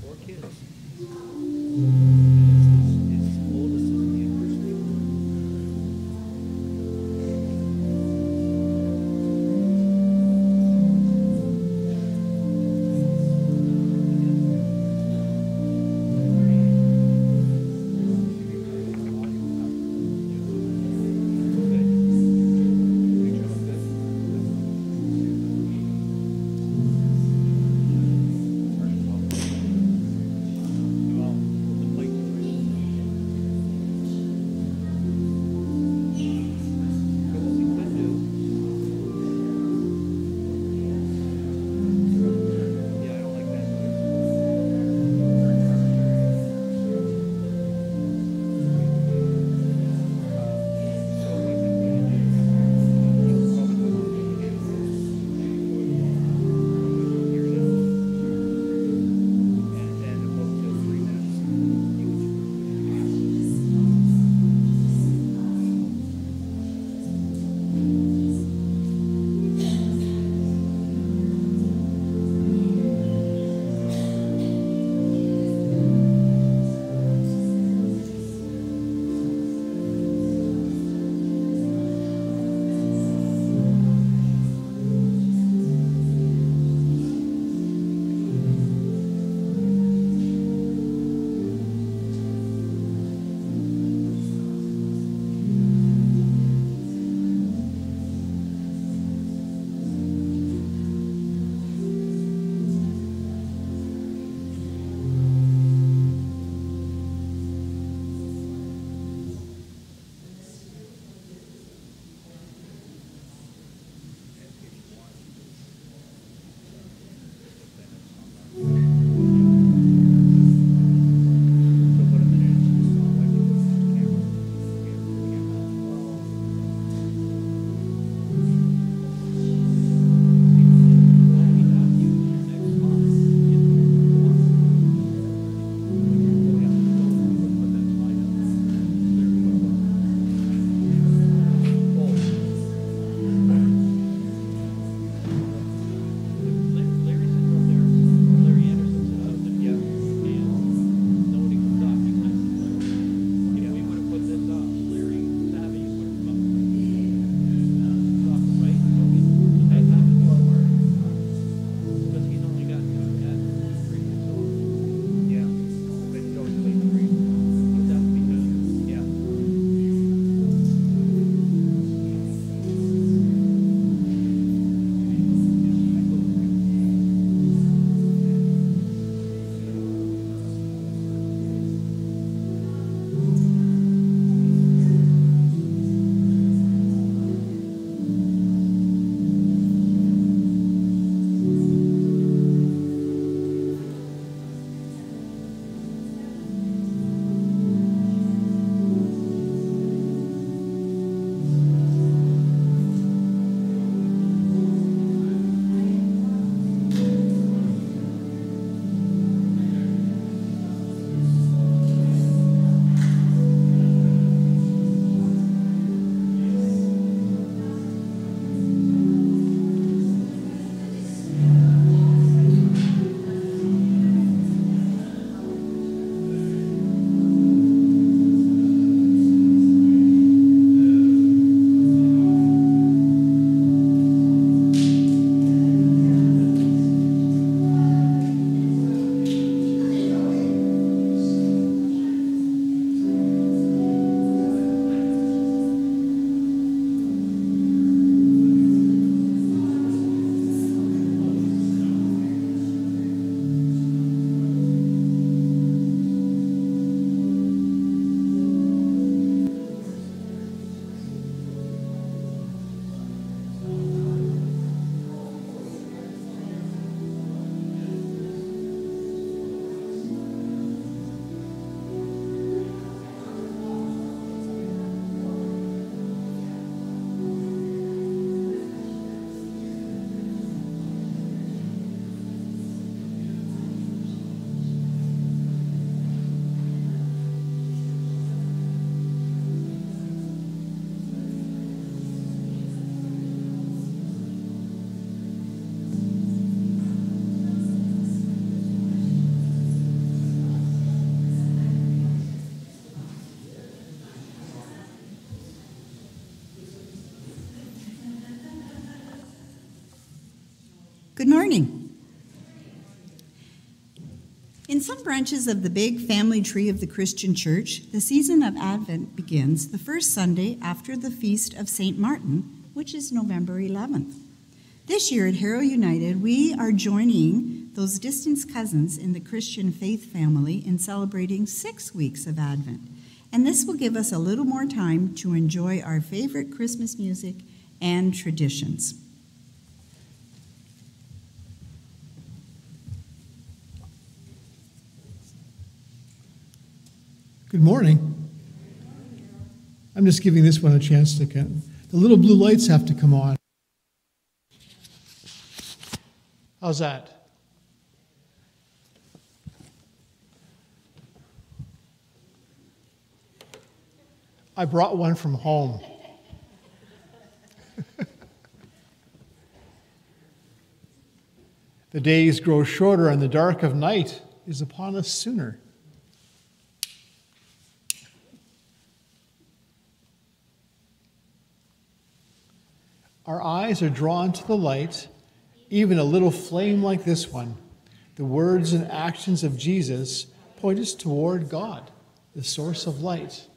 4 kids. And his oldest is in university. Good morning. In some branches of the big family tree of the Christian Church, the season of Advent begins the first Sunday after the feast of St. Martin, which is November 11th. This year at Harrow United, we are joining those distant cousins in the Christian faith family in celebrating 6 weeks of Advent. And this will give us a little more time to enjoy our favorite Christmas music and traditions. Good morning. I'm just giving this one a chance to get. The little blue lights have to come on. How's that? I brought one from home. The days grow shorter and the dark of night is upon us sooner. Our eyes are drawn to the light, even a little flame like this one. The words and actions of Jesus point us toward God, the source of light.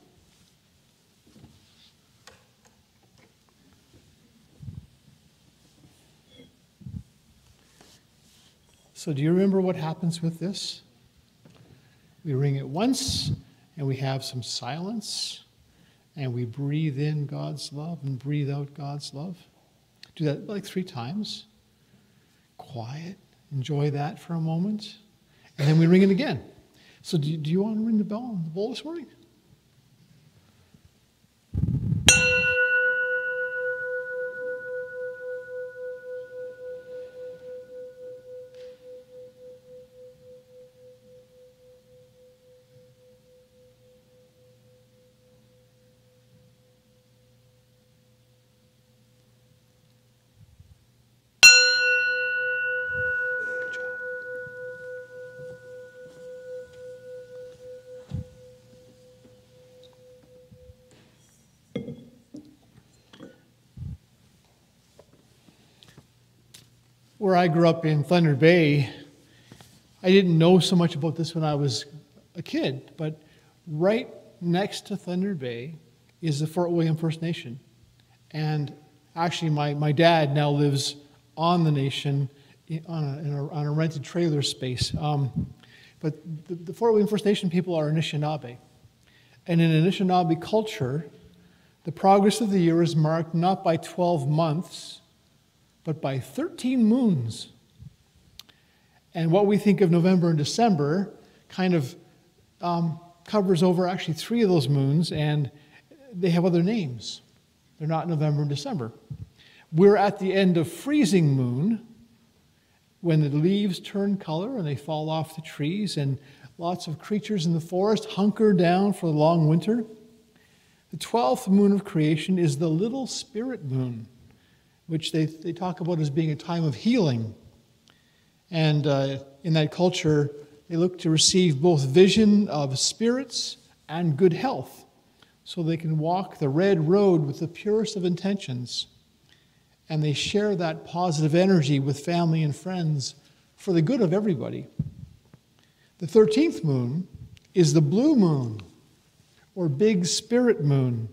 So do you remember what happens with this? We ring it once, and we have some silence, and we breathe in God's love and breathe out God's love. Do that like 3 times. Quiet. Enjoy that for a moment. And then we ring it again. So do you want to ring the bell on the bowl this morning? Where I grew up in Thunder Bay, I didn't know so much about this when I was a kid, but right next to Thunder Bay is the Fort William First Nation. And actually, my dad now lives on the nation on a rented trailer space. But the Fort William First Nation people are Anishinaabe. And in Anishinaabe culture, the progress of the year is marked not by 12 months, but by 13 moons. And what we think of November and December kind of covers over actually 3 of those moons, and they have other names. They're not November and December. We're at the end of freezing moon, when the leaves turn color and they fall off the trees, and lots of creatures in the forest hunker down for the long winter. The 12th moon of creation is the little spirit moon, which they talk about as being a time of healing. And in that culture, they look to receive both vision of spirits and good health, so they can walk the red road with the purest of intentions. And they share that positive energy with family and friends for the good of everybody. The 13th moon is the blue moon, or big spirit moon,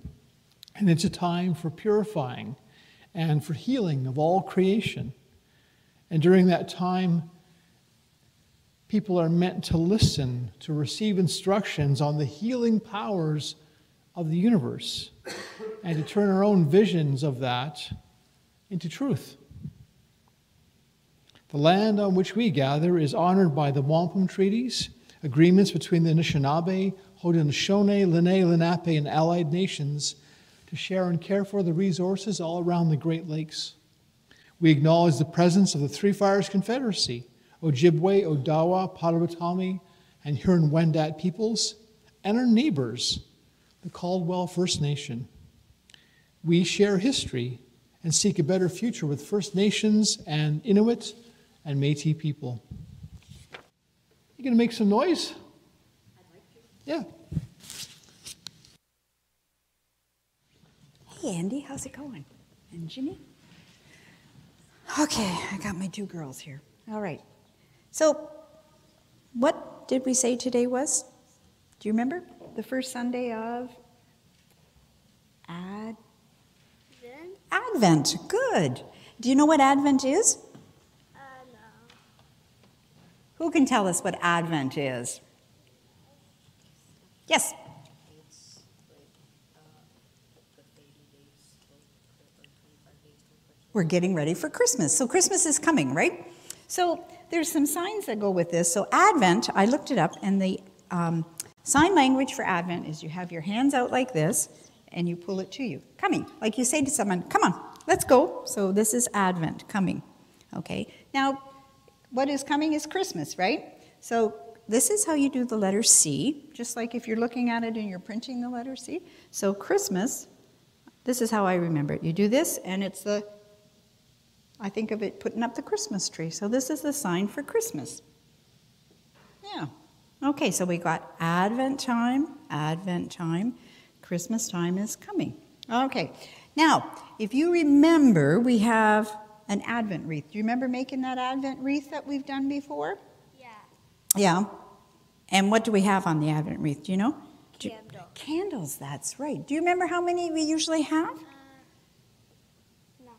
and it's a time for purifying and for healing of all creation. And during that time, people are meant to listen, to receive instructions on the healing powers of the universe, and to turn our own visions of that into truth. The land on which we gather is honored by the wampum treaties, agreements between the Anishinaabe, Haudenosaunee, Lenni, Lenape, and allied nations to share and care for the resources all around the Great Lakes. We acknowledge the presence of the Three Fires Confederacy, Ojibwe, Odawa, Potawatomi, and Huron-Wendat peoples, and our neighbors, the Caldwell First Nation. We share history and seek a better future with First Nations and Inuit and Métis people. You gonna make some noise? I'd like to. Yeah. Hey, Andy, how's it going? And Ginny? Okay, I got my two girls here. All right. So, what did we say today was? Do you remember? The first Sunday of Advent. Good. Do you know what Advent is? No. Who can tell us what Advent is? Yes. It's like the 30 days till, or 25 days till Christmas. We're getting ready for Christmas. So Christmas is coming, right? So there's some signs that go with this. So Advent, I looked it up, and the sign language for Advent is you have your hands out like this, and you pull it to you. Coming. Like you say to someone, come on, let's go. So this is Advent, coming. Okay. Now, what is coming is Christmas, right? So this is how you do the letter C, just like if you're looking at it and you're printing the letter C. So Christmas, this is how I remember it. You do this, and it's I think of it putting up the Christmas tree. So this is the sign for Christmas. Yeah. Okay, so we got Advent time, Christmas time is coming. Okay, now, if you remember, we have an Advent wreath. Do you remember making that Advent wreath that we've done before? Yeah. Yeah. And what do we have on the Advent wreath? Do you know? Candle. Candles, that's right. Do you remember how many we usually have? No.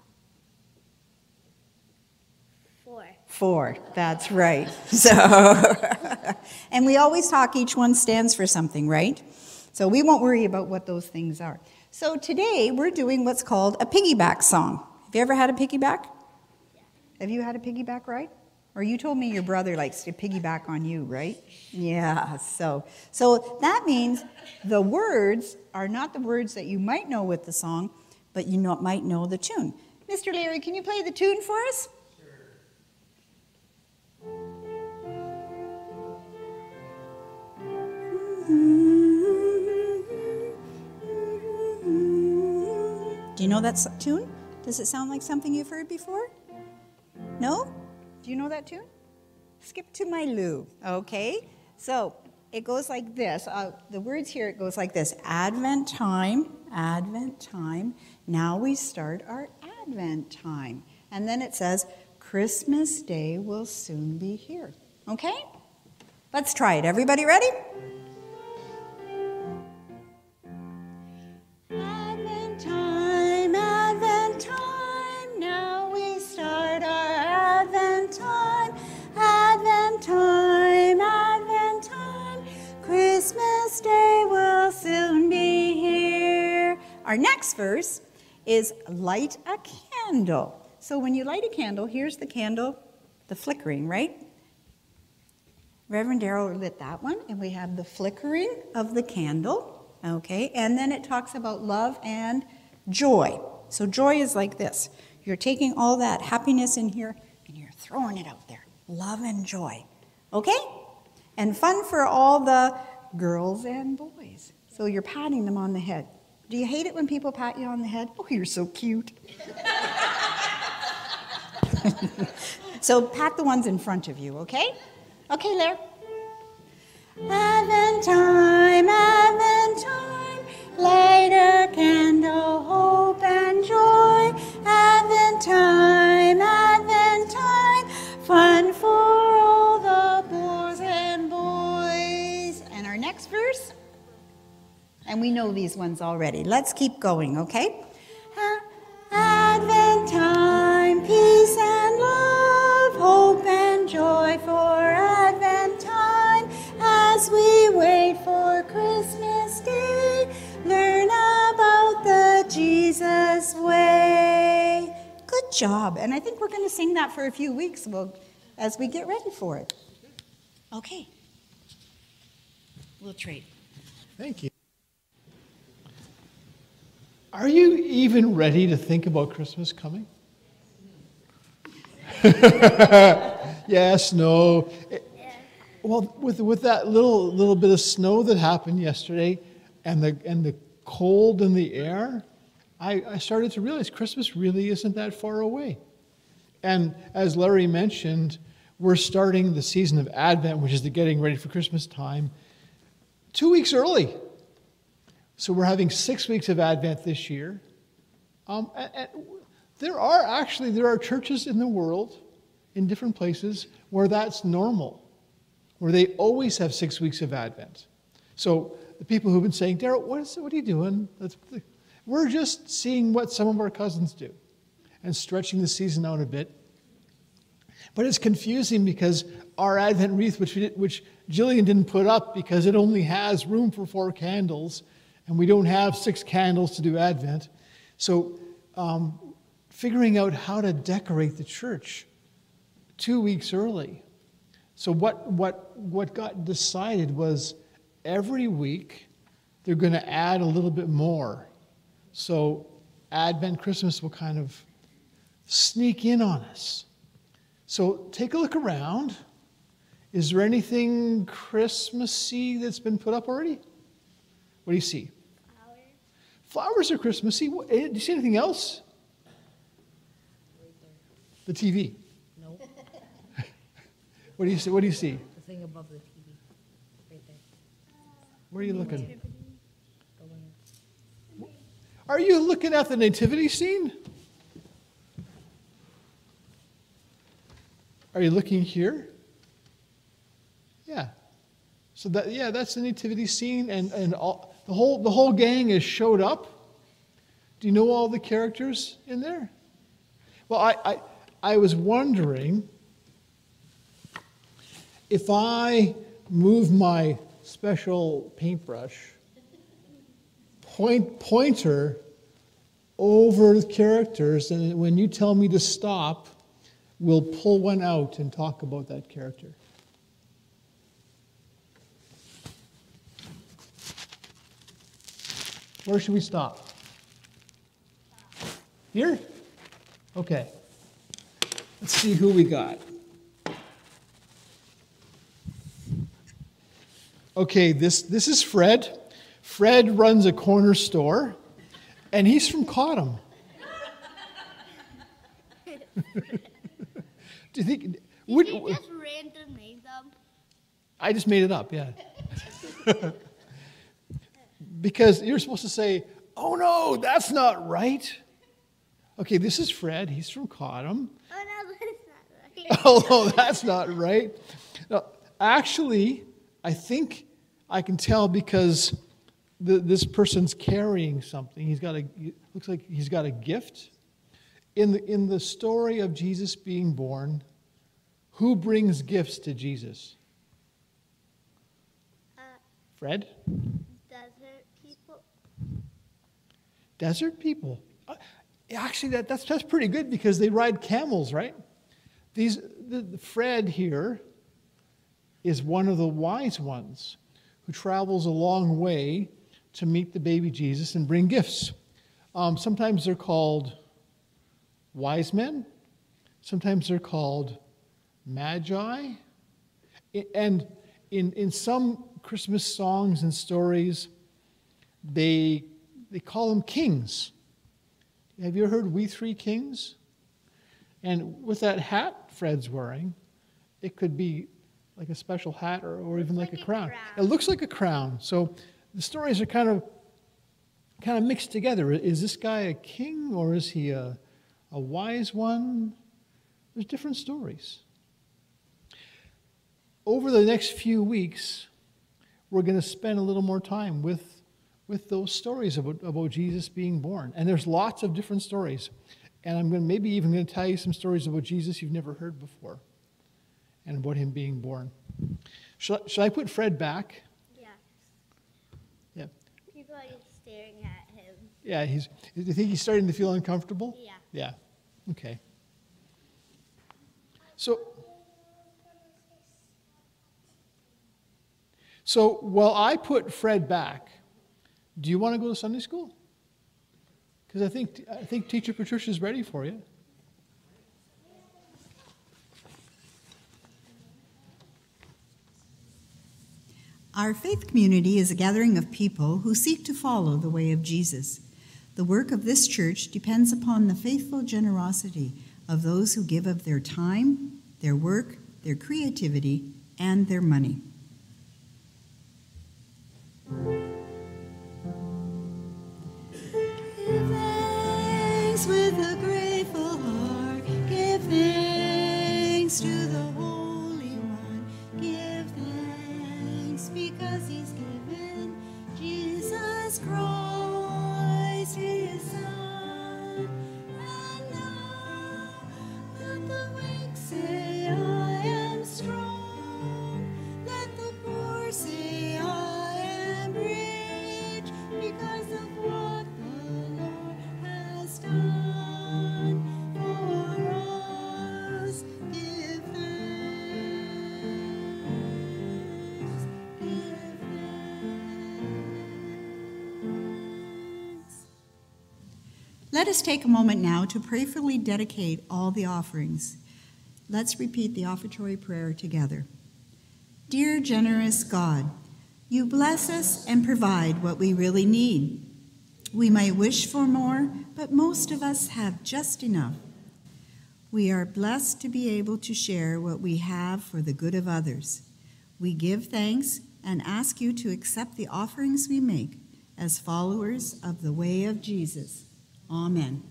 4. 4, that's right. So, and we always talk, each one stands for something, right? So we won't worry about what those things are. So today we're doing what's called a piggyback song. Have you ever had a piggyback? Yeah. Have you had a piggyback ride? Or you told me your brother likes to piggyback on you, right? Yeah, so that means the words are not the words that you might know with the song, but you might know the tune. Mr. Larry, can you play the tune for us? Do you know that tune? Does it sound like something you've heard before? No? Do you know that tune? Skip to my Lou. Okay. So it goes like this. The words here, it goes like this. Advent time, now we start our Advent time. And then it says, Christmas Day will soon be here. Okay? Let's try it. Everybody ready? Advent time, now we start our Advent time. Advent time, Christmas Day will soon be here. Our next verse is light a candle. So when you light a candle, here's the candle, the flickering, right? Reverend Darrell lit that one, and we have the flickering of the candle, okay? And then it talks about love and joy. So joy is like this. You're taking all that happiness in here, and you're throwing it out there. Love and joy, okay? And fun for all the girls and boys. So you're patting them on the head. Do you hate it when people pat you on the head? Oh, you're so cute. So pat the ones in front of you, okay? Okay, Larry. Advent time, light a candle, hope and joy. Advent time, fun for all the boys and boys. And our next verse, and we know these ones already. Let's keep going, okay? Advent time, peace and love, hope and joy for Advent time. As we wait for Christmas Day, learn about the Jesus way. Good job. And I think we're going to sing that for a few weeks as we get ready for it. Okay. We'll trade. Thank you. Are you even ready to think about Christmas coming? Yes, no. Well, with that little bit of snow that happened yesterday, and the cold in the air, I started to realize Christmas really isn't that far away. And as Larry mentioned, we're starting the season of Advent, which is the getting ready for Christmas time, 2 weeks early. So we're having 6 weeks of Advent this year. And There are churches in the world, in different places, where that's normal, where they always have 6 weeks of Advent. So the people who've been saying, Darryl, what are you doing? We're just seeing what some of our cousins do and stretching the season out a bit. But it's confusing because our Advent wreath, which Jillian didn't put up because it only has room for 4 candles, and we don't have 6 candles to do Advent. So figuring out how to decorate the church 2 weeks early. So what got decided was every week they're going to add a little bit more. So Advent, Christmas will kind of sneak in on us. So take a look around. Is there anything Christmassy that's been put up already? What do you see? Flowers are Christmassy. Do you see anything else? Right there. The TV. No. What do you see? What do you see? The thing above the TV. Right there. Where are you looking? Go in. Are you looking at the nativity scene? Are you looking here? Yeah. So that's the nativity scene, and all, the whole gang has showed up. Do you know all the characters in there? Well, I was wondering if I move my special paintbrush pointer over the characters, and when you tell me to stop, we'll pull one out and talk about that character. Where should we stop? Here? Okay. Let's see who we got. Okay, this is Fred. Fred runs a corner store, and he's from Cottam. Do you think? Did you just random name them? I just made it up, yeah. Because you're supposed to say, oh no, that's not right. Okay, this is Fred. He's from Cottam. Oh, no, that's not right. Oh, that's not right. No, actually, I think I can tell because this person's carrying something. Looks like he's got a gift. In the story of Jesus being born, who brings gifts to Jesus? Fred? Desert people. Desert people. Actually, that's pretty good because they ride camels, right? Fred here is one of the wise ones who travels a long way to meet the baby Jesus and bring gifts. Sometimes they're called wise men. Sometimes they're called magi. And in some Christmas songs and stories, they call them kings. Have you heard We Three Kings? And with that hat Fred's wearing, it could be like a special hat or even like a crown. It looks like a crown. So the stories are kind of mixed together. Is this guy a king or is he a wise one? There's different stories. Over the next few weeks, we're going to spend a little more time with those stories about Jesus being born. And there's lots of different stories. And I'm maybe even going to tell you some stories about Jesus you've never heard before and about him being born. Should I put Fred back? Yeah. Yeah. People are just staring at him. Yeah, do you think he's starting to feel uncomfortable? Yeah. Yeah. Okay. So while I put Fred back, do you want to go to Sunday school? Because I think Teacher Patricia is ready for you. Our faith community is a gathering of people who seek to follow the way of Jesus. The work of this church depends upon the faithful generosity of those who give of their time, their work, their creativity, and their money. Give thanks with a grateful Let us take a moment now to prayerfully dedicate all the offerings. Let's repeat the offertory prayer together. Dear generous God, you bless us and provide what we really need. We might wish for more, but most of us have just enough. We are blessed to be able to share what we have for the good of others. We give thanks and ask you to accept the offerings we make as followers of the way of Jesus. Amen.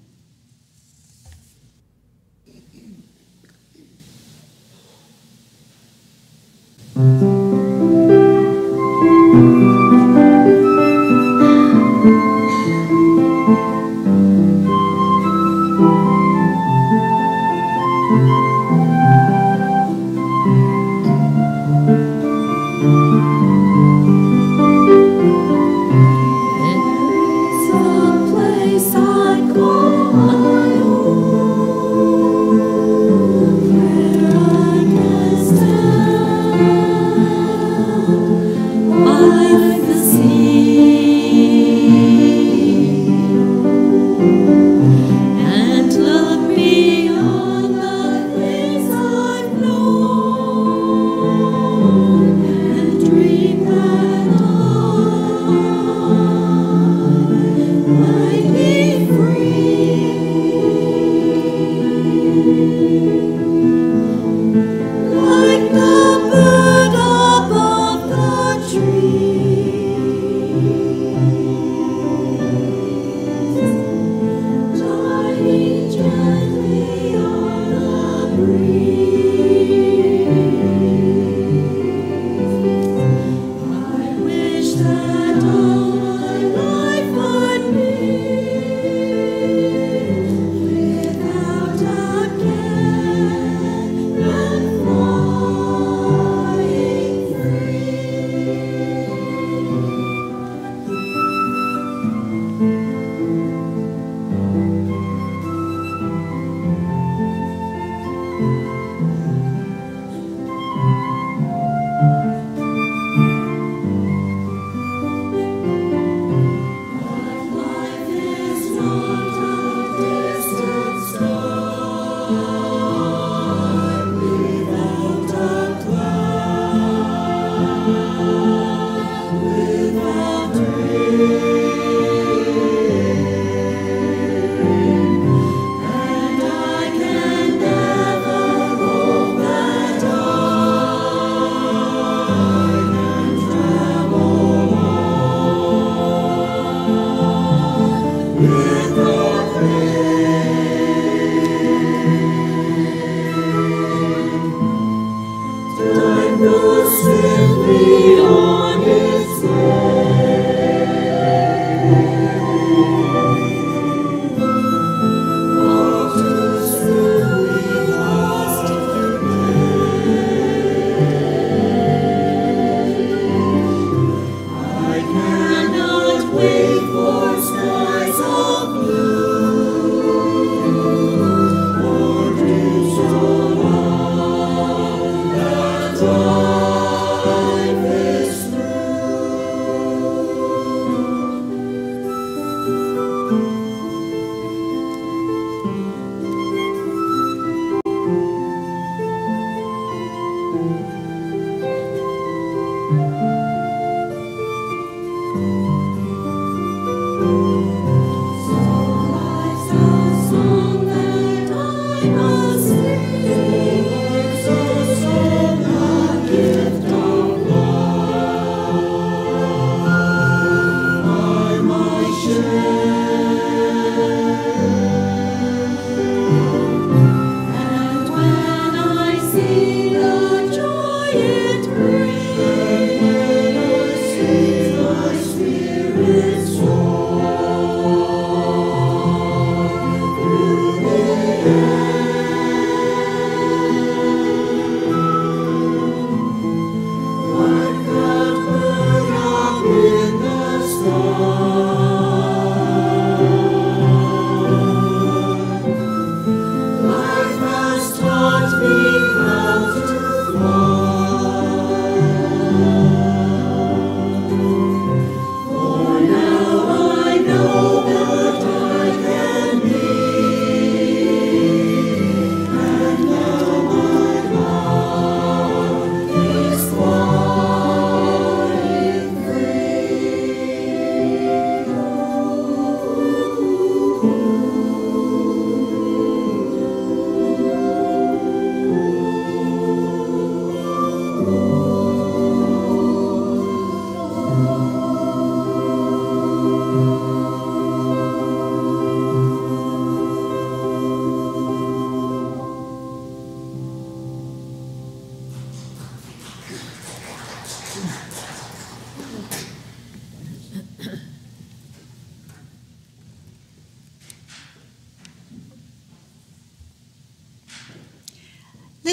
Wait for skies of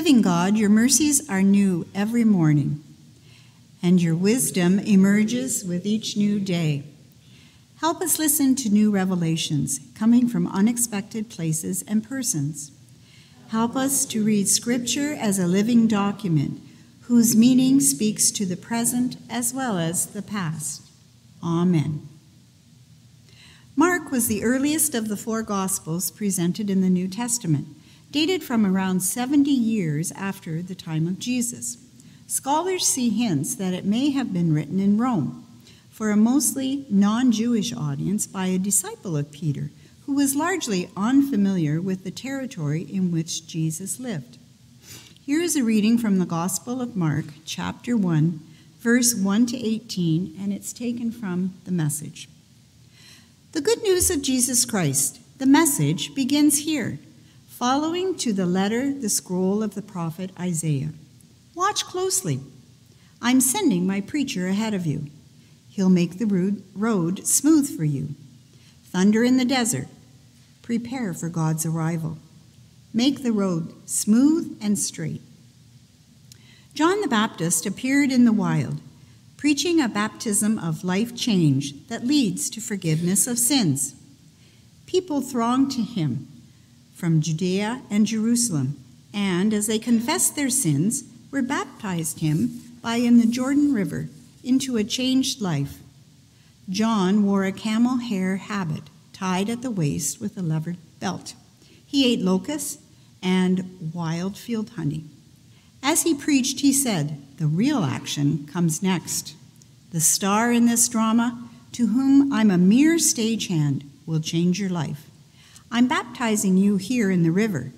Living God, your mercies are new every morning, and your wisdom emerges with each new day. Help us listen to new revelations coming from unexpected places and persons. Help us to read Scripture as a living document whose meaning speaks to the present as well as the past. Amen. Mark was the earliest of the 4 Gospels presented in the New Testament, dated from around 70 years after the time of Jesus. Scholars see hints that it may have been written in Rome for a mostly non-Jewish audience by a disciple of Peter, who was largely unfamiliar with the territory in which Jesus lived. Here is a reading from the Gospel of Mark, chapter 1, verse 1 to 18, and it's taken from the Message. The good news of Jesus Christ, the Message, begins here, following to the letter the scroll of the prophet Isaiah. Watch closely. I'm sending my preacher ahead of you. He'll make the road smooth for you. Thunder in the desert. Prepare for God's arrival. Make the road smooth and straight. John the Baptist appeared in the wild, preaching a baptism of life change that leads to forgiveness of sins. People thronged to him from Judea and Jerusalem, and as they confessed their sins, were baptized him in the Jordan River into a changed life. John wore a camel hair habit tied at the waist with a leather belt. He ate locusts and wild field honey. As he preached, he said, "The real action comes next. The star in this drama, to whom I'm a mere stagehand, will change your life. I'm baptizing you here in the river,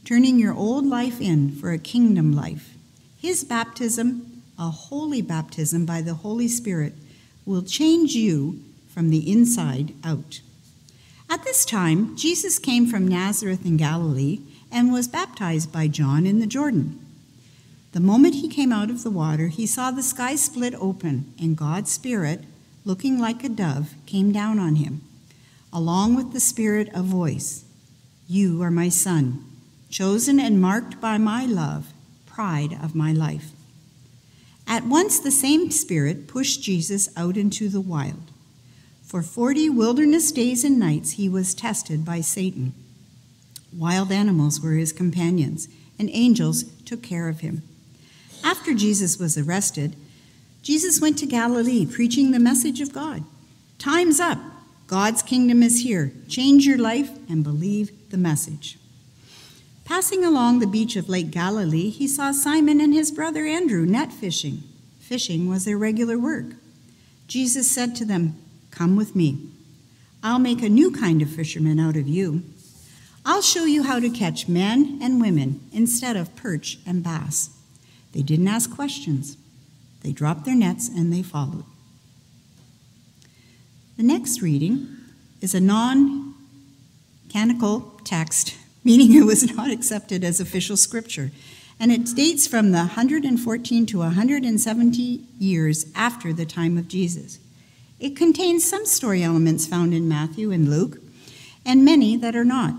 turning your old life in for a kingdom life. His baptism, a holy baptism by the Holy Spirit, will change you from the inside out." At this time, Jesus came from Nazareth in Galilee and was baptized by John in the Jordan. The moment he came out of the water, he saw the sky split open, and God's Spirit, looking like a dove, came down on him. Along with the Spirit, a voice, "You are my Son, chosen and marked by my love, pride of my life." At once the same Spirit pushed Jesus out into the wild. For 40 wilderness days and nights he was tested by Satan. Wild animals were his companions, and angels took care of him. After Jesus was arrested, Jesus went to Galilee preaching the message of God. Time's up. God's kingdom is here. Change your life and believe the message. Passing along the beach of Lake Galilee, he saw Simon and his brother Andrew net fishing. Fishing was their regular work. Jesus said to them, "Come with me. I'll make a new kind of fisherman out of you. I'll show you how to catch men and women instead of perch and bass." They didn't ask questions. They dropped their nets and they followed. The next reading is a non-canonical text, meaning it was not accepted as official scripture, and it dates from the 114 to 170 years after the time of Jesus. It contains some story elements found in Matthew and Luke, and many that are not.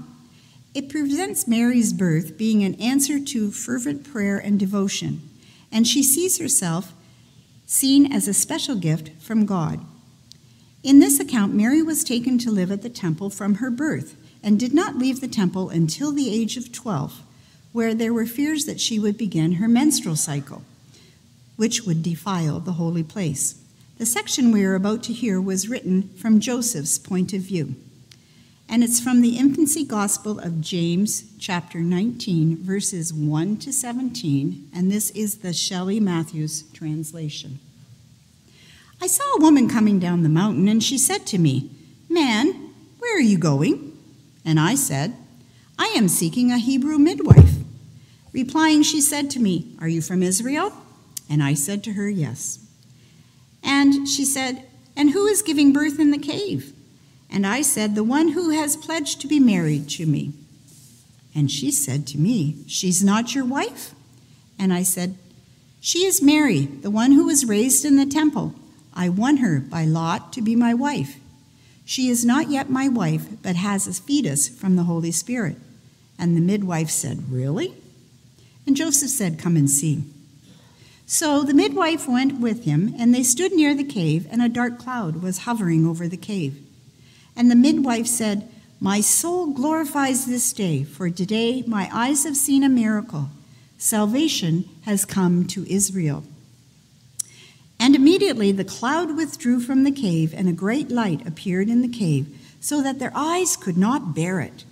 It presents Mary's birth being an answer to fervent prayer and devotion, and she sees herself seen as a special gift from God. In this account, Mary was taken to live at the temple from her birth and did not leave the temple until the age of 12, where there were fears that she would begin her menstrual cycle, which would defile the holy place. The section we are about to hear was written from Joseph's point of view, and it's from the infancy gospel of James, chapter 19, verses 1 to 17, and this is the Shelley Matthews translation. "I saw a woman coming down the mountain, and she said to me, 'Man, where are you going?' And I said, 'I am seeking a Hebrew midwife.' Replying, she said to me, 'Are you from Israel?' And I said to her, 'Yes.' And she said, 'And who is giving birth in the cave?' And I said, 'The one who has pledged to be married to me.' And she said to me, 'She's not your wife?' And I said, 'She is Mary, the one who was raised in the temple. I won her by lot to be my wife. She is not yet my wife, but has a fetus from the Holy Spirit.' And the midwife said, 'Really?' And Joseph said, "Come and see." So the midwife went with him, and they stood near the cave, and a dark cloud was hovering over the cave. And the midwife said, "My soul glorifies this day, for today my eyes have seen a miracle. Salvation has come to Israel." And immediately the cloud withdrew from the cave, and a great light appeared in the cave, so that their eyes could not bear it.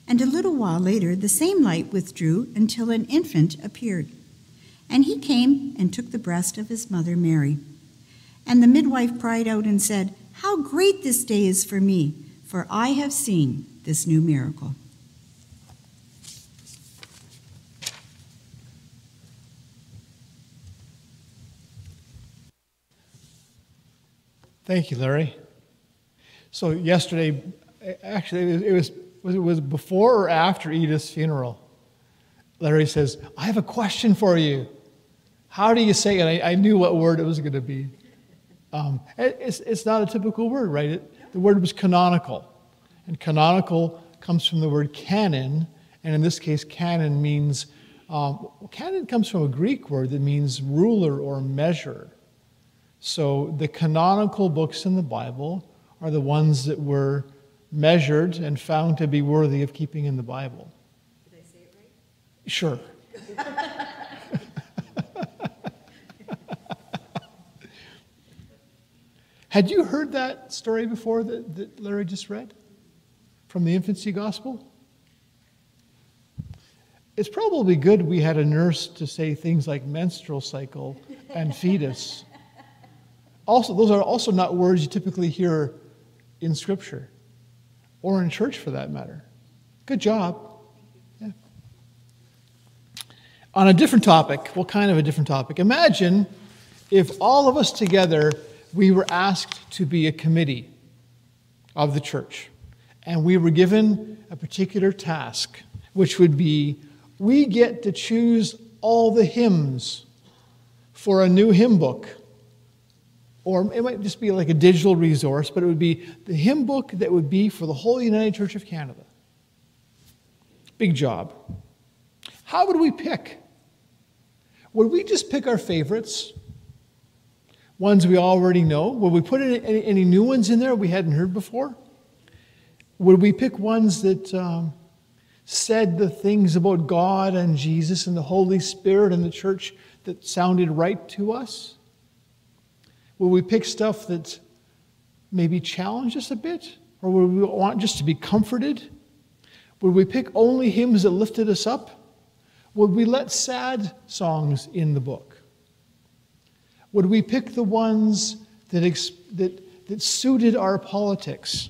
And a little while later the same light withdrew until an infant appeared. And he came and took the breast of his mother Mary. And the midwife cried out and said, "How great this day is for me, for I have seen this new miracle." Thank you, Larry. So yesterday, actually, it was before or after Edith's funeral. Larry says, "I have a question for you. How do you say it?" I knew what word it was going to be. It's not a typical word, right? The word was canonical. And canonical comes from the word canon. And in this case, canon means, canon comes from a Greek word that means ruler or measure. So the canonical books in the Bible are the ones that were measured and found to be worthy of keeping in the Bible. Did I say it right? Sure. Had you heard that story before that Larry just read from the infancy gospel? It's probably good we had a nurse to say things like menstrual cycle and fetus. Also, those are also not words you typically hear in Scripture or in church for that matter. Good job. Yeah. On a different topic, what kind of a different topic? Imagine if all of us together, we were asked to be a committee of the church, and we were given a particular task, which would be, we get to choose all the hymns for a new hymn book. Or it might just be like a digital resource, but it would be the hymn book that would be for the whole United Church of Canada. Big job. How would we pick? Would we just pick our favorites? Ones we already know? Would we put any new ones in there we hadn't heard before? Would we pick ones that said the things about God and Jesus and the Holy Spirit and the church that sounded right to us? Would we pick stuff that maybe challenged us a bit? Or would we want just to be comforted? Would we pick only hymns that lifted us up? Would we let sad songs in the book? Would we pick the ones that suited our politics?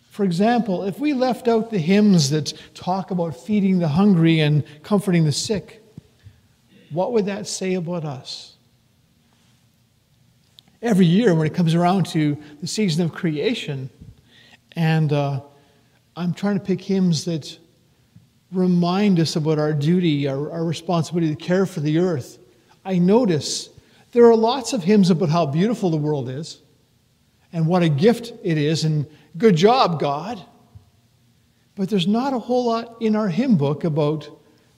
For example, if we left out the hymns that talk about feeding the hungry and comforting the sick, what would that say about us? Every year when it comes around to the season of creation, and I'm trying to pick hymns that remind us about our duty, our responsibility to care for the earth, I notice there are lots of hymns about how beautiful the world is and what a gift it is, and good job, God. But there's not a whole lot in our hymn book about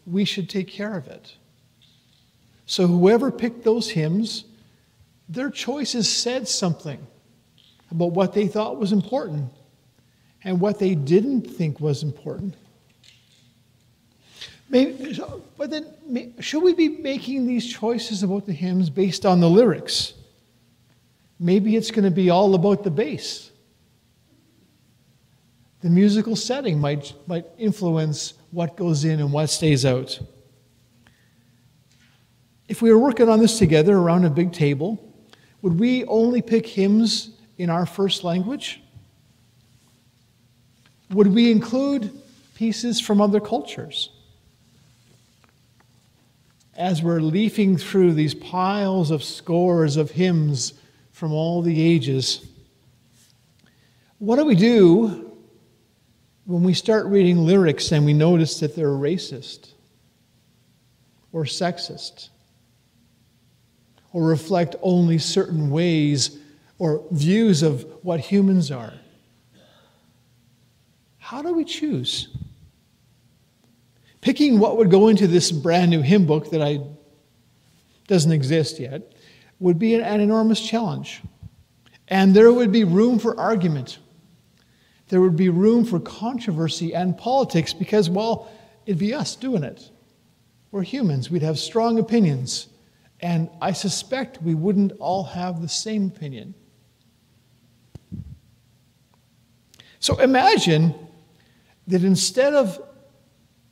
we should take care of it. So whoever picked those hymns, their choices said something about what they thought was important and what they didn't think was important. But then, should we be making these choices about the hymns based on the lyrics? Maybe it's going to be all about the bass. The musical setting might influence what goes in and what stays out. If we were working on this together around a big table, would we only pick hymns in our first language? Would we include pieces from other cultures? As we're leafing through these piles of scores of hymns from all the ages, what do we do when we start reading lyrics and we notice that they're racist or sexist or reflect only certain ways or views of what humans are? How do we choose? Picking what would go into this brand new hymn book that doesn't exist yet would be an enormous challenge. And there would be room for argument. There would be room for controversy and politics because, well, it'd be us doing it. We're humans. We'd have strong opinions. And I suspect we wouldn't all have the same opinion. So imagine that instead of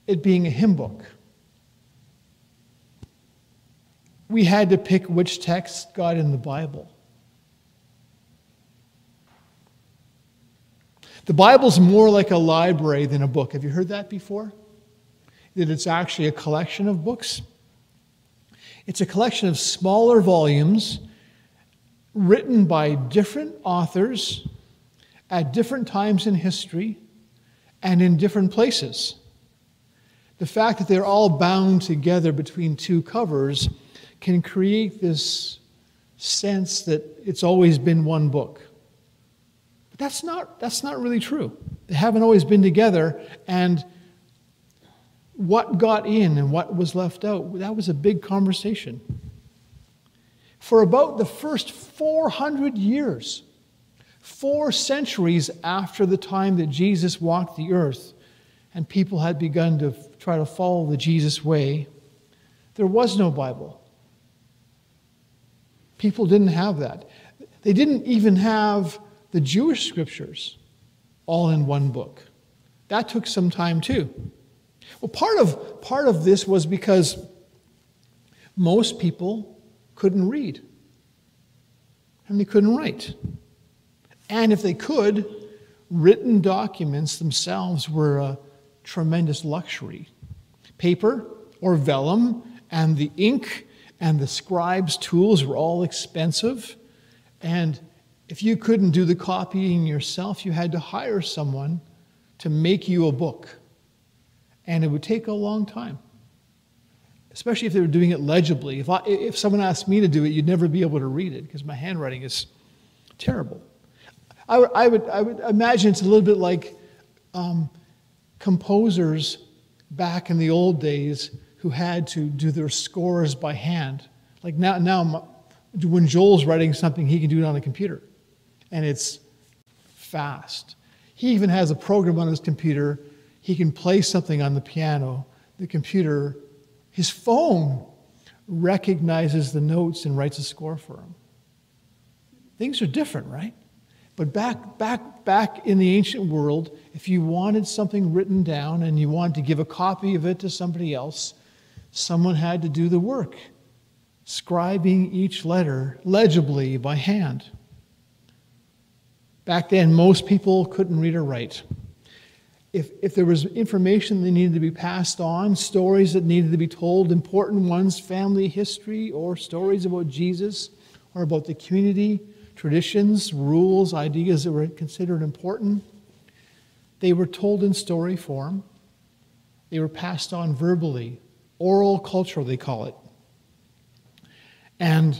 it being a hymn book, we had to pick which text got in the Bible. The Bible's more like a library than a book. Have you heard that before? That it's actually a collection of books. It's a collection of smaller volumes written by different authors at different times in history and in different places. The fact that they're all bound together between two covers can create this sense that it's always been one book. But that's not really true. They haven't always been together, and what got in and what was left out, that was a big conversation. For about the first 400 years, 4 centuries after the time that Jesus walked the earth and people had begun to try to follow the Jesus way, there was no Bible. People didn't have that. They didn't even have the Jewish scriptures all in one book. That took some time too. Well, part of this was because most people couldn't read and they couldn't write. And if they could, written documents themselves were a tremendous luxury. Paper or vellum and the ink and the scribe's tools were all expensive. And if you couldn't do the copying yourself, you had to hire someone to make you a book. And it would take a long time, especially if they were doing it legibly. If someone asked me to do it, you'd never be able to read it because my handwriting is terrible. I would imagine it's a little bit like composers back in the old days who had to do their scores by hand. Like now when Joel's writing something, he can do it on a computer, and it's fast. He even has a program on his computer. He can play something on the piano. The computer, his phone, recognizes the notes and writes a score for him. Things are different, right? But back in the ancient world, if you wanted something written down and you wanted to give a copy of it to somebody else, someone had to do the work, scribing each letter legibly by hand. Back then, most people couldn't read or write. If there was information that needed to be passed on, stories that needed to be told, important ones, family history, or stories about Jesus, or about the community, traditions, rules, ideas that were considered important, they were told in story form. They were passed on verbally, oral culture, they call it. And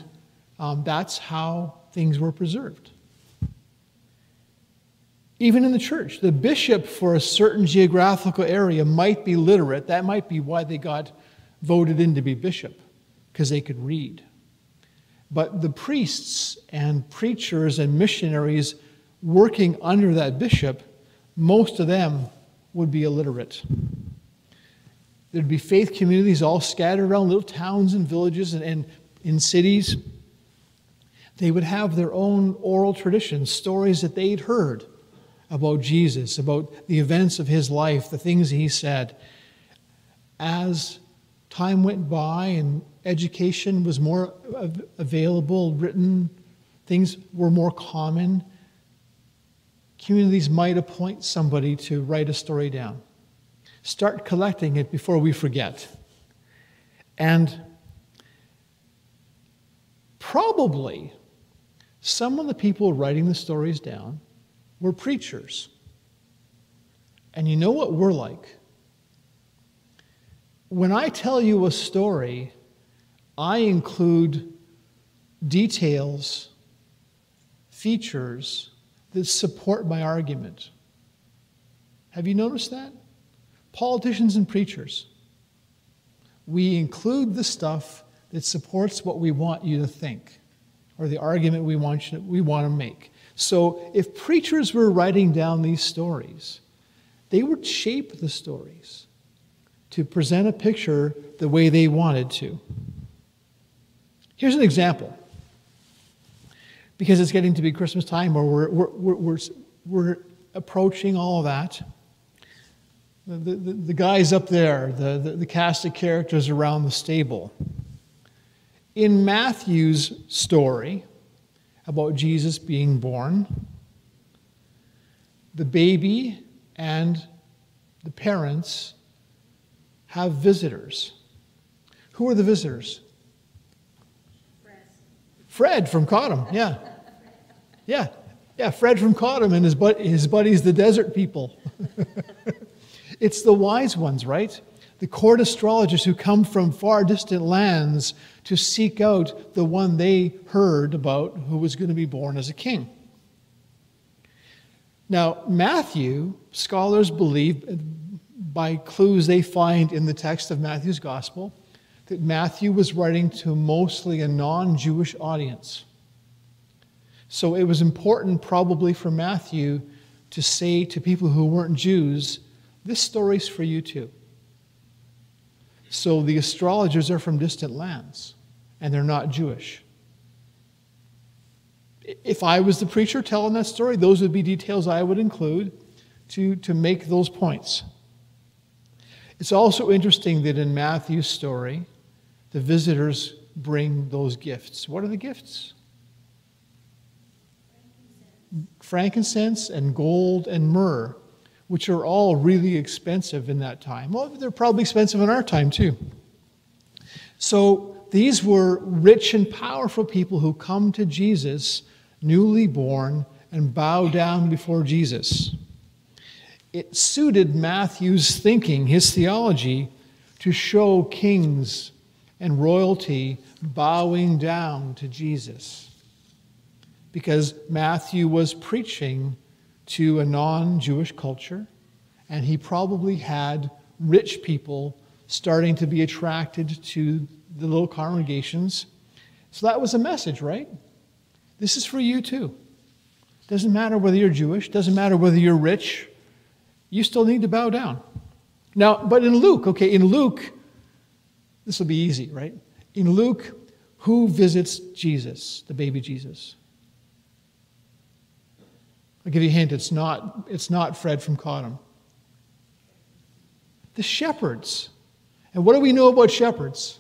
that's how things were preserved. Even in the church, the bishop for a certain geographical area might be literate. That might be why they got voted in to be bishop, because they could read. But the priests and preachers and missionaries working under that bishop, most of them would be illiterate. There'd be faith communities all scattered around little towns and villages and in cities. They would have their own oral traditions, stories that they'd heard about Jesus, about the events of his life, the things he said. As time went by and education was more available, written things were more common, communities might appoint somebody to write a story down. Start collecting it before we forget. And probably some of the people writing the stories down were preachers. And you know what we're like? When I tell you a story, I include details, features that support my argument. Have you noticed that? Politicians and preachers. we include the stuff that supports what we want you to think, or the argument we want to make. So if preachers were writing down these stories, they would shape the stories to present a picture the way they wanted to. Here's an example. Because it's getting to be Christmas time, or we're approaching all of that. The guys up there, the cast of characters around the stable. In Matthew's story about Jesus being born, the baby and the parents have visitors. Who are the visitors? Fred from Cottam, yeah. Yeah, Fred from Cottam and his buddies, the desert people. It's the wise ones, right? The court astrologers who come from far distant lands to seek out the one they heard about who was going to be born as a king. Now, Matthew, scholars believe, by clues they find in the text of Matthew's gospel, that Matthew was writing to mostly a non-Jewish audience. So it was important probably for Matthew to say to people who weren't Jews, this story's for you too. So the astrologers are from distant lands, and they're not Jewish. If I was the preacher telling that story, those would be details I would include to make those points. It's also interesting that in Matthew's story, the visitors bring those gifts. What are the gifts? Frankincense and gold and myrrh, which are all really expensive in that time. Well, they're probably expensive in our time too. So these were rich and powerful people who come to Jesus, newly born, and bow down before Jesus. It suited Matthew's thinking, his theology, to show kings and royalty bowing down to Jesus. Because Matthew was preaching to a non-Jewish culture, and he probably had rich people starting to be attracted to the little congregations. So that was a message, right? This is for you too. Doesn't matter whether you're Jewish, doesn't matter whether you're rich, you still need to bow down. Now, but in Luke, this will be easy, right? In Luke, who visits Jesus, the baby Jesus? I'll give you a hint, it's not Fred from Cottam. The shepherds. And what do we know about shepherds?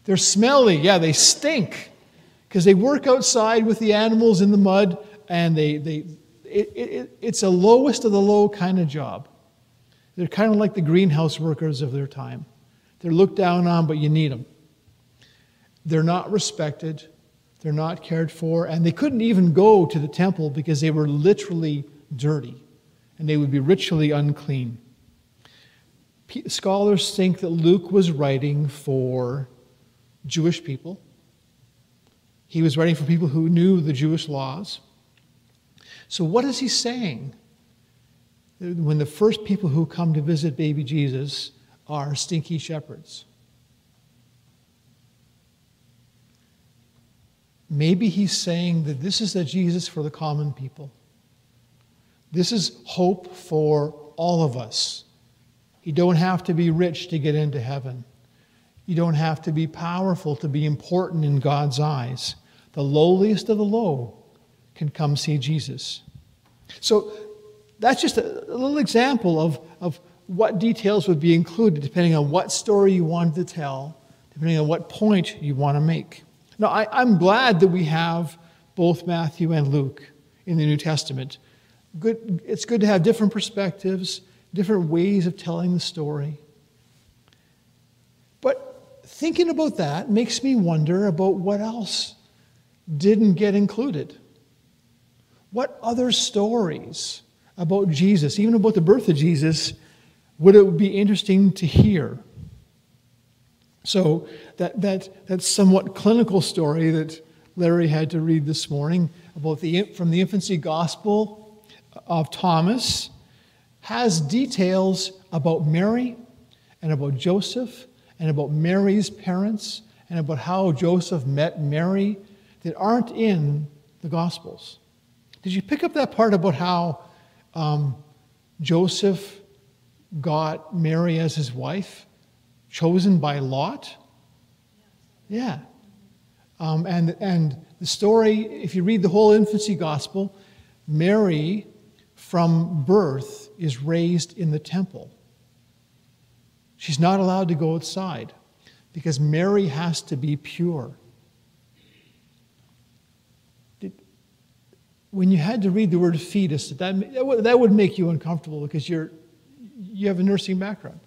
They're smelly. Yeah, they stink. Because they work outside with the animals in the mud, and it's a lowest of the low kind of job. They're kind of like the greenhouse workers of their time. They're looked down on, but you need them. They're not respected. They're not cared for. And they couldn't even go to the temple because they were literally dirty. And they would be ritually unclean. Scholars think that Luke was writing for Jewish people. He was writing for people who knew the Jewish laws. So what is he saying when the first people who come to visit baby Jesus are stinky shepherds? Maybe he's saying that this is the Jesus for the common people. This is hope for all of us. You don't have to be rich to get into heaven. You don't have to be powerful to be important in God's eyes. The lowliest of the low can come see Jesus. So that's just a little example of what details would be included depending on what story you wanted to tell, depending on what point you want to make. Now, I'm glad that we have both Matthew and Luke in the New Testament. It's good to have different perspectives, different ways of telling the story. But thinking about that makes me wonder about what else didn't get included. What other stories about Jesus, even about the birth of Jesus, would it be interesting to hear? So that somewhat clinical story that Larry had to read this morning about from the infancy gospel of Thomas has details about Mary and about Joseph and about Mary's parents and about how Joseph met Mary that aren't in the Gospels. Did you pick up that part about how Joseph got Mary as his wife, chosen by Lot? Yeah. And the story, if you read the whole infancy gospel, Mary from birth is raised in the temple. She's not allowed to go outside because Mary has to be pure. When you had to read the word fetus, that would make you uncomfortable because you have a nursing background.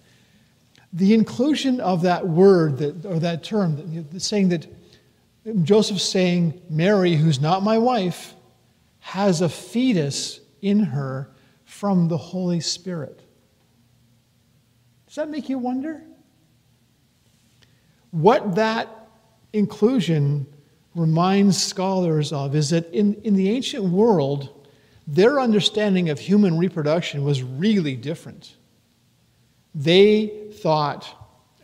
The inclusion of that word, or that term, saying that Joseph's saying, Mary, who's not my wife, has a fetus in her from the Holy Spirit. Does that make you wonder? What that inclusion reminds scholars of is that in the ancient world, their understanding of human reproduction was really different. They thought,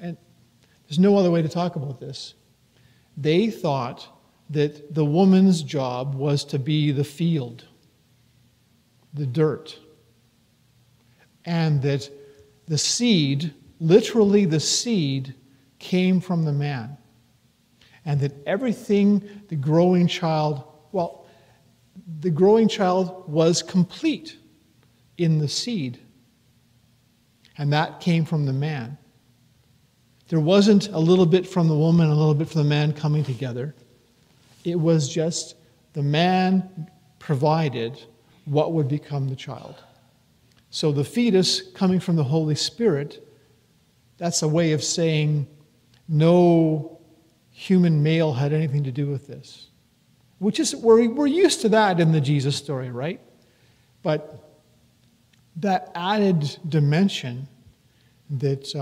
and there's no other way to talk about this, they thought that the woman's job was to be the field, the dirt, and that the seed, literally the seed, came from the man. And that everything the growing child was complete in the seed. And that came from the man. There wasn't a little bit from the woman, a little bit from the man coming together. It was just the man provided what would become the child. So the fetus coming from the Holy Spirit, that's a way of saying no human male had anything to do with this. Which is, we're used to that in the Jesus story, right? But that added dimension that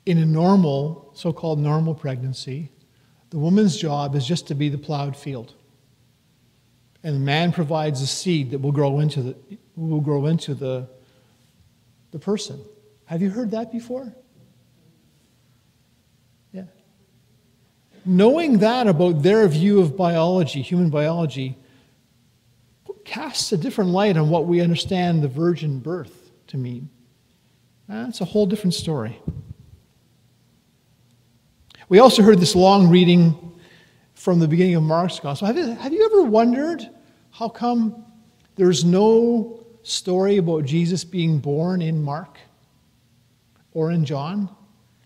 in a normal, so-called normal pregnancy, the woman's job is just to be the plowed field. And the man provides the seed that will grow into the person. Have you heard that before? Yeah. Knowing that about their view of biology, human biology, casts a different light on what we understand the virgin birth to mean. That's a whole different story. We also heard this long reading from the beginning of Mark's Gospel. Have you ever wondered how come there's no story about Jesus being born in Mark or in John?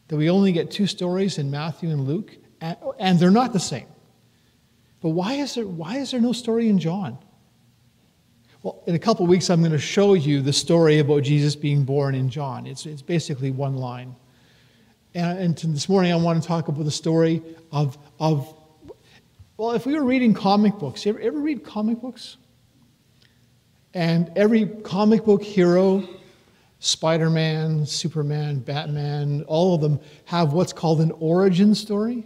That we only get two stories in Matthew and Luke, and they're not the same. But why is there no story in John? Well, in a couple of weeks, I'm going to show you the story about Jesus being born in John. It's basically one line. And this morning, I want to talk about the story of well, if we were reading comic books, you ever read comic books? And every comic book hero, Spider-Man, Superman, Batman, all of them have what's called an origin story.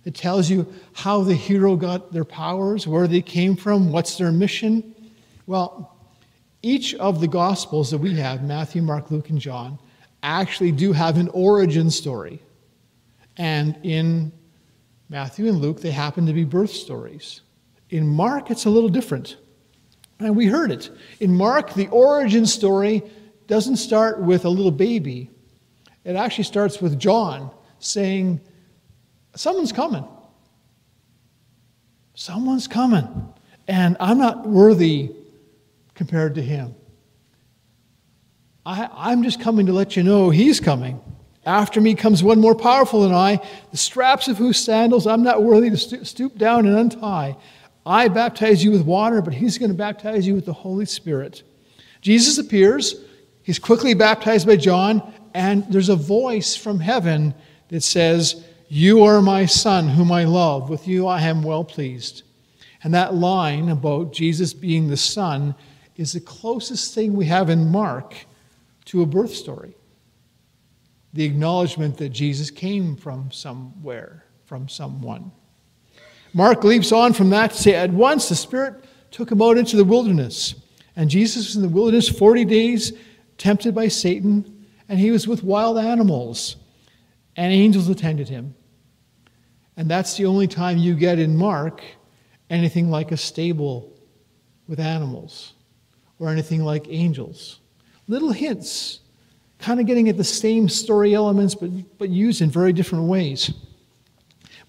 It tells you how the hero got their powers, where they came from, what's their mission. Well, each of the Gospels that we have, Matthew, Mark, Luke, and John, actually do have an origin story. And in Matthew and Luke, they happen to be birth stories. In Mark, it's a little different. And we heard it. In Mark, the origin story doesn't start with a little baby. It actually starts with John saying, someone's coming. Someone's coming. And I'm not worthy compared to him. I'm just coming to let you know he's coming. After me comes one more powerful than I, the straps of whose sandals I'm not worthy to stoop down and untie. I baptize you with water, but he's going to baptize you with the Holy Spirit. Jesus appears. He's quickly baptized by John, and there's a voice from heaven that says, "You are my son, whom I love. With you I am well pleased." And that line about Jesus being the son is the closest thing we have in Mark to a birth story. The acknowledgement that Jesus came from somewhere, from someone. Mark leaps on from that to say, at once the Spirit took him out into the wilderness. And Jesus was in the wilderness 40 days tempted by Satan, and he was with wild animals, and angels attended him. And that's the only time you get in Mark anything like a stable with animals or anything like angels. Little hints, kind of getting at the same story elements, but used in very different ways.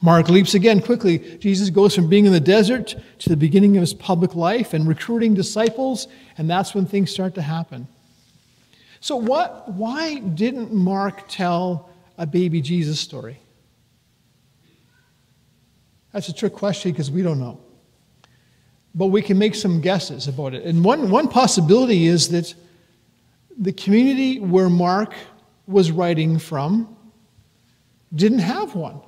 Mark leaps again quickly. Jesus goes from being in the desert to the beginning of his public life and recruiting disciples, and that's when things start to happen. So why didn't Mark tell a baby Jesus story? That's a trick question because we don't know. But we can make some guesses about it. And one possibility is that the community where Mark was writing from didn't have one.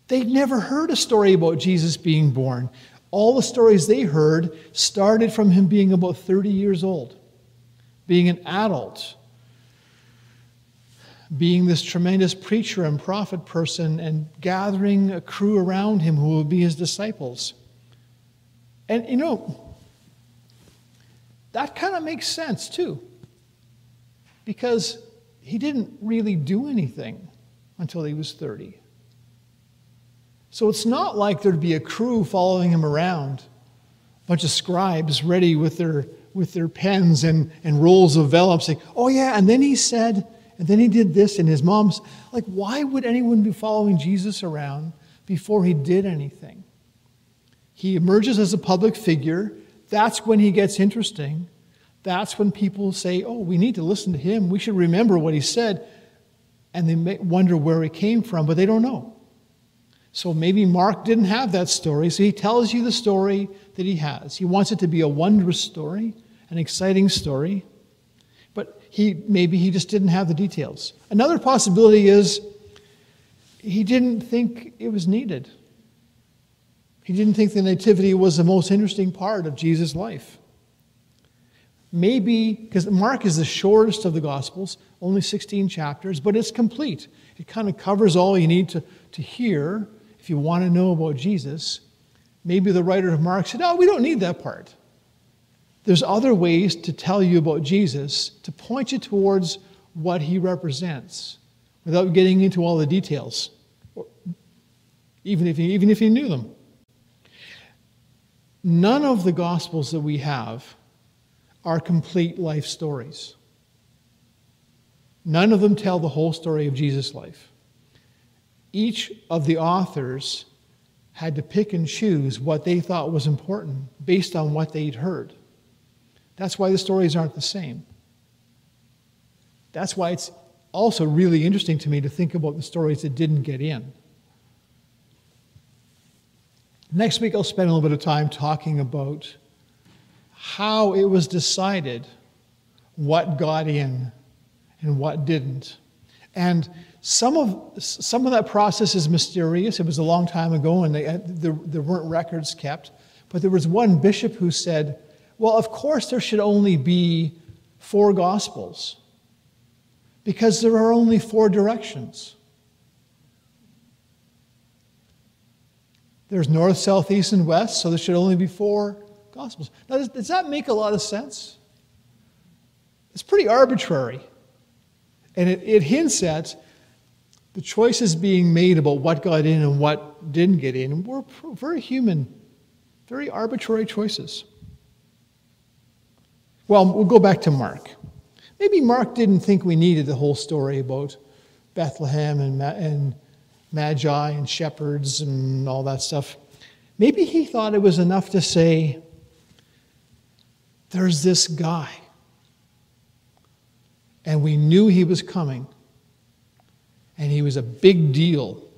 They'd never heard a story about Jesus being born. All the stories they heard started from him being about 30 years old, being an adult, being this tremendous preacher and prophet person, and gathering a crew around him who will be his disciples. And that kind of makes sense too, because he didn't really do anything until he was 30. So it's not like there'd be a crew following him around, a bunch of scribes ready with their pens and rolls of vellum saying, oh yeah, and then he said, and then he did this, and his mom's like, why would anyone be following Jesus around before he did anything? He emerges as a public figure. That's when he gets interesting. That's when people say, oh, we need to listen to him. We should remember what he said. And they may wonder where he came from, but they don't know. So maybe Mark didn't have that story, so he tells you the story that he has. He wants it to be a wondrous story, an exciting story, but maybe he just didn't have the details. Another possibility is he didn't think it was needed. He didn't think the nativity was the most interesting part of Jesus' life. Maybe, because Mark is the shortest of the Gospels, only 16 chapters, but it's complete. It kind of covers all you need to hear if you want to know about Jesus. Maybe the writer of Mark said, oh, we don't need that part. There's other ways to tell you about Jesus, to point you towards what he represents, without getting into all the details, even if you knew them. None of the Gospels that we have are complete life stories. None of them tell the whole story of Jesus' life. Each of the authors had to pick and choose what they thought was important based on what they'd heard. That's why the stories aren't the same. That's why it's also really interesting to me to think about the stories that didn't get in. Next week, I'll spend a little bit of time talking about how it was decided what got in and what didn't. And some of that process is mysterious. It was a long time ago, and there weren't records kept. But there was one bishop who said, well, of course there should only be 4 Gospels, because there are only 4 directions. There's north, south, east, and west, so there should only be 4 Gospels. Now, does that make a lot of sense? It's pretty arbitrary. And it hints at the choices being made about what got in and what didn't get in. And were very human, very arbitrary choices. Well, we'll go back to Mark. Maybe Mark didn't think we needed the whole story about Bethlehem and Magi and shepherds and all that stuff. Maybe he thought it was enough to say, there's this guy, and we knew he was coming, and he was a big deal,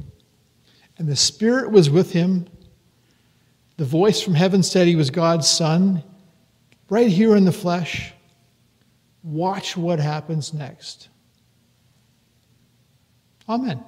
and the Spirit was with him. The voice from heaven said he was God's Son, right here in the flesh. Watch what happens next. Amen.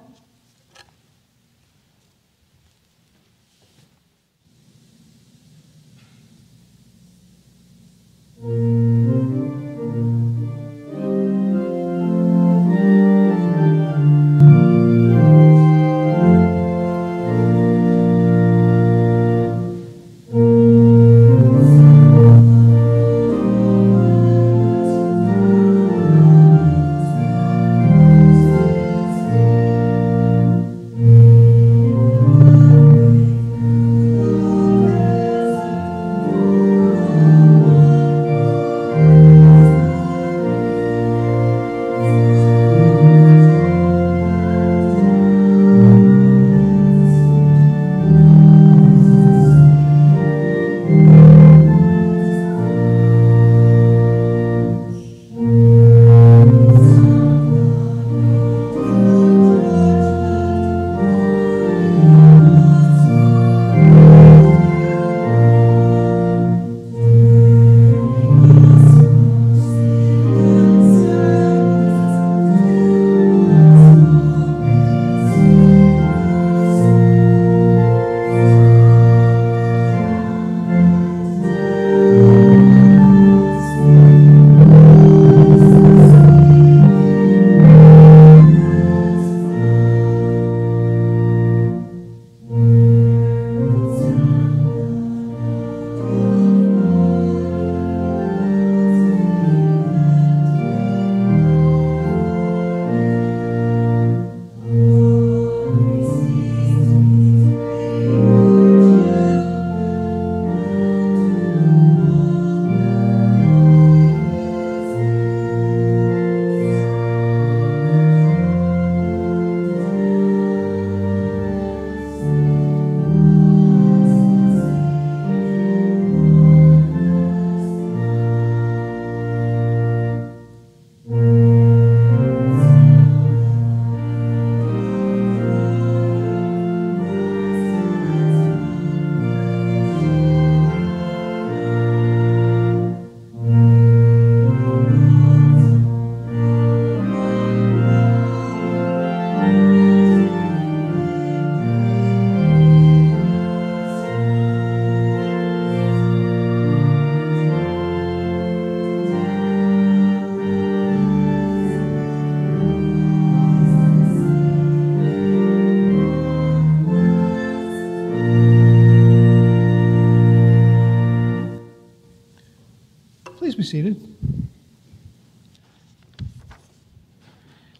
seated.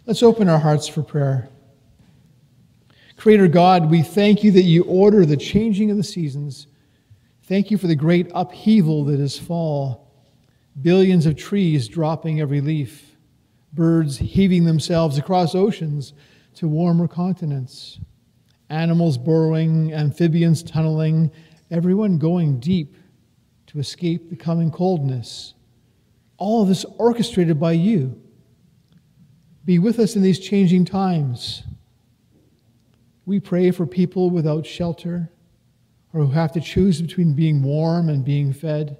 Let's open our hearts for prayer. Creator God, we thank you that you order the changing of the seasons. Thank you for the great upheaval that is fall. Billions of trees dropping every leaf. Birds heaving themselves across oceans to warmer continents. Animals burrowing, amphibians tunneling, everyone going deep to escape the coming coldness. All of this orchestrated by you. Be with us in these changing times. We pray for people without shelter or who have to choose between being warm and being fed.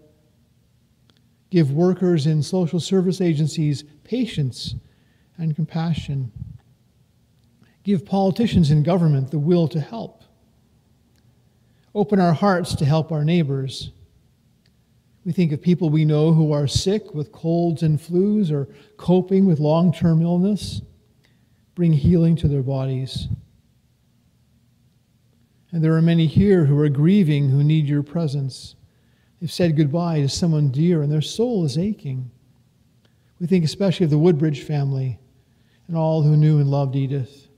Give workers in social service agencies patience and compassion. Give politicians in government the will to help. Open our hearts to help our neighbors. We think of people we know who are sick with colds and flus or coping with long-term illness. Bring healing to their bodies. And there are many here who are grieving, who need your presence. They've said goodbye to someone dear, and their soul is aching. We think especially of the Woodbridge family and all who knew and loved Edith.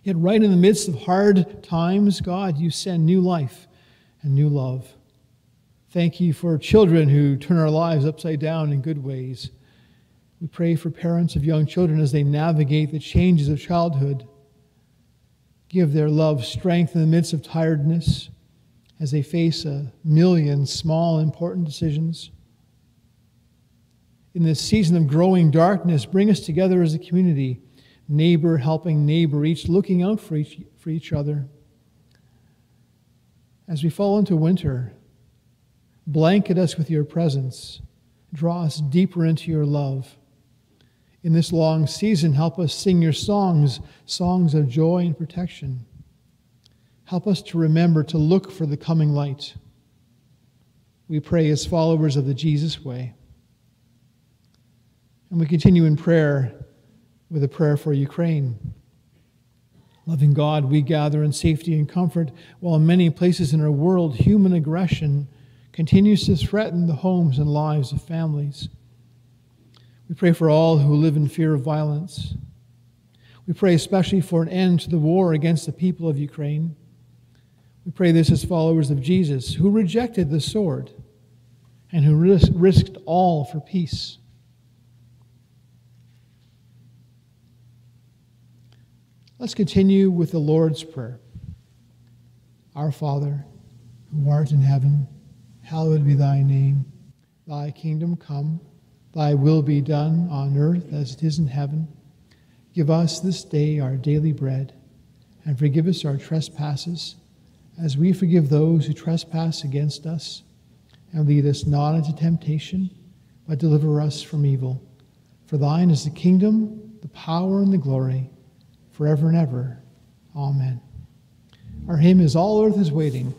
Yet right in the midst of hard times, God, you send new life and new love. Thank you for children who turn our lives upside down in good ways. We pray for parents of young children as they navigate the changes of childhood. Give their love strength in the midst of tiredness as they face a million small, important decisions. In this season of growing darkness, bring us together as a community, neighbor helping neighbor, each looking out for each other. As we fall into winter, blanket us with your presence. Draw us deeper into your love. In this long season, help us sing your songs, songs of joy and protection. Help us to remember to look for the coming light. We pray as followers of the Jesus way. And we continue in prayer with a prayer for Ukraine. Loving God, we gather in safety and comfort, while in many places in our world, human aggression continues to threaten the homes and lives of families. We pray for all who live in fear of violence. We pray especially for an end to the war against the people of Ukraine. We pray this as followers of Jesus, who rejected the sword and who risked all for peace. Let's continue with the Lord's Prayer. Our Father, who art in heaven, hallowed be thy name. Thy kingdom come, thy will be done on earth as it is in heaven. Give us this day our daily bread, and forgive us our trespasses, as we forgive those who trespass against us. And lead us not into temptation, but deliver us from evil. For thine is the kingdom, the power, and the glory, forever and ever. Amen. Our hymn is All Earth is Waiting.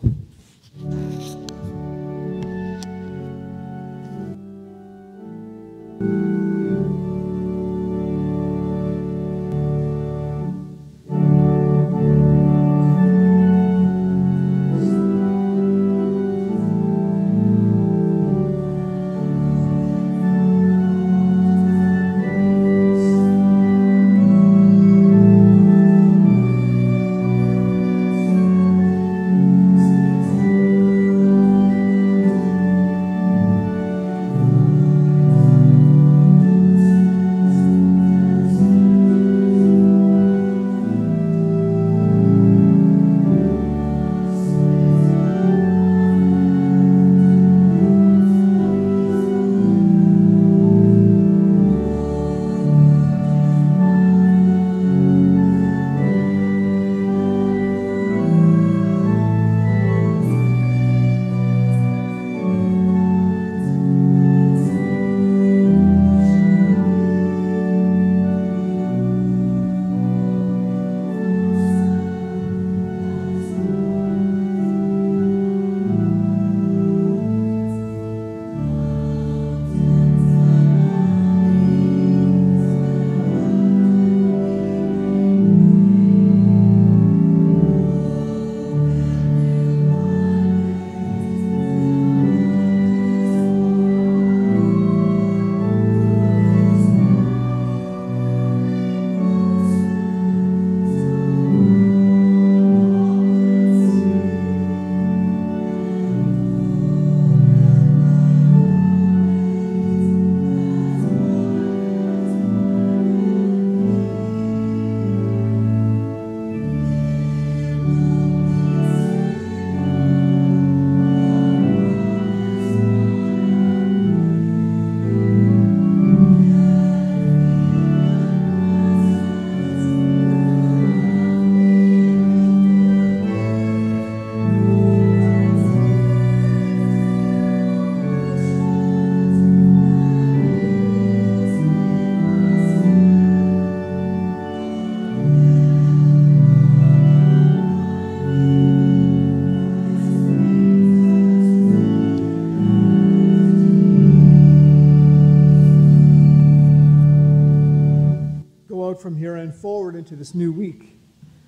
and forward into this new week,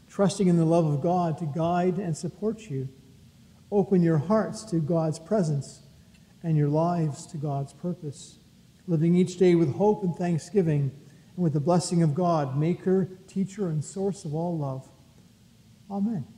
trusting in the love of God to guide and support you. Open your hearts to God's presence and your lives to God's purpose, living each day with hope and thanksgiving and with the blessing of God, maker, teacher, and source of all love. Amen.